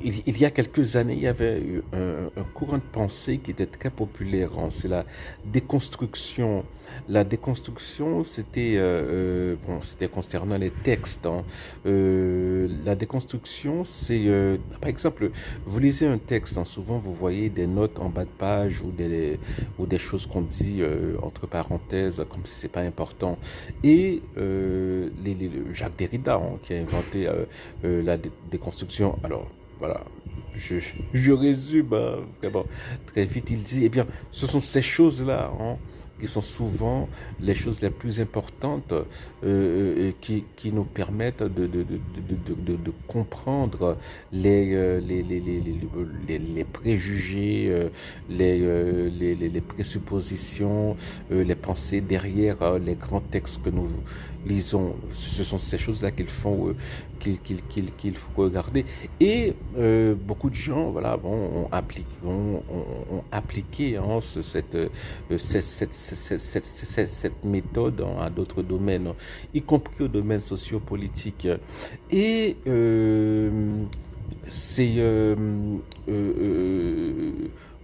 il y a quelques années, il y avait eu un courant de pensée qui était très populaire, hein. C'est la déconstruction. La déconstruction, c'était bon, c'était concernant les textes, hein. La déconstruction, c'est par exemple, vous lisez un texte, hein, souvent vous voyez des notes en bas de page ou des choses qu'on dit entre parenthèses comme si c'est pas important. Et Jacques Derrida, hein, qui a inventé la déconstruction. Alors voilà, je, je résume hein, vraiment très vite. Il dit, eh bien, ce sont ces choses-là hein, qui sont souvent les choses les plus importantes qui nous permettent de comprendre les préjugés, les présuppositions, les pensées derrière les grands textes que nous lisons. Ce sont ces choses-là qu'il faut, qu'il faut regarder. Et beaucoup de gens, voilà, bon, ont appliqué hein, cette méthode hein, à d'autres domaines, y compris au domaine sociopolitique. Et c'est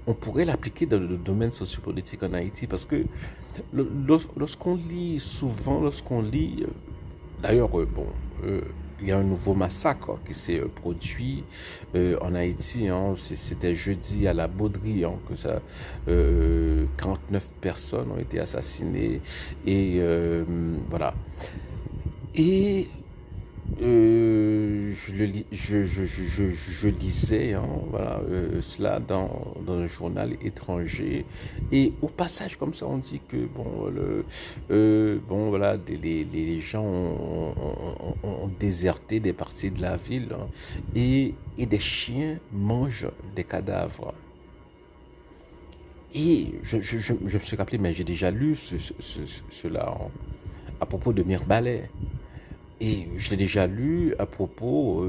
on pourrait l'appliquer dans le domaine sociopolitique en Haïti parce que lorsqu'on lit souvent, lorsqu'on lit, d'ailleurs, bon, il y a un nouveau massacre qui s'est produit en Haïti. Hein, c'était jeudi à la Bauderie hein, que ça, 49 personnes ont été assassinées et voilà. Et je lisais hein, voilà, cela dans un journal étranger et au passage comme ça on dit que bon, bon voilà les gens ont déserté des parties de la ville hein, et des chiens mangent des cadavres. Et je me suis rappelé, mais j'ai déjà lu cela hein, à propos de Mirbalais. Et je l'ai déjà lu à propos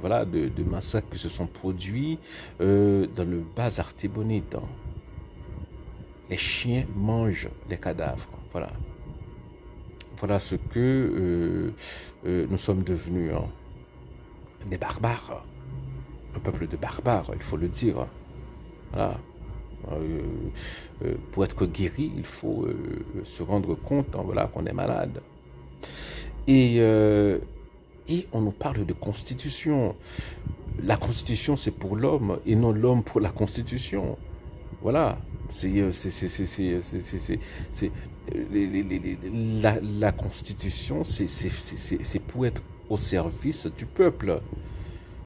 voilà, de massacres qui se sont produits dans le bas Artibonite. Hein. Les chiens mangent les cadavres. Voilà. Voilà ce que nous sommes devenus. Hein. Des barbares. Un peuple de barbares, il faut le dire. Voilà. Pour être guéri, il faut se rendre compte hein, voilà, qu'on est malade. Et on nous parle de constitution. La constitution, c'est pour l'homme et non l'homme pour la constitution. Voilà. La constitution, c'est pour être au service du peuple.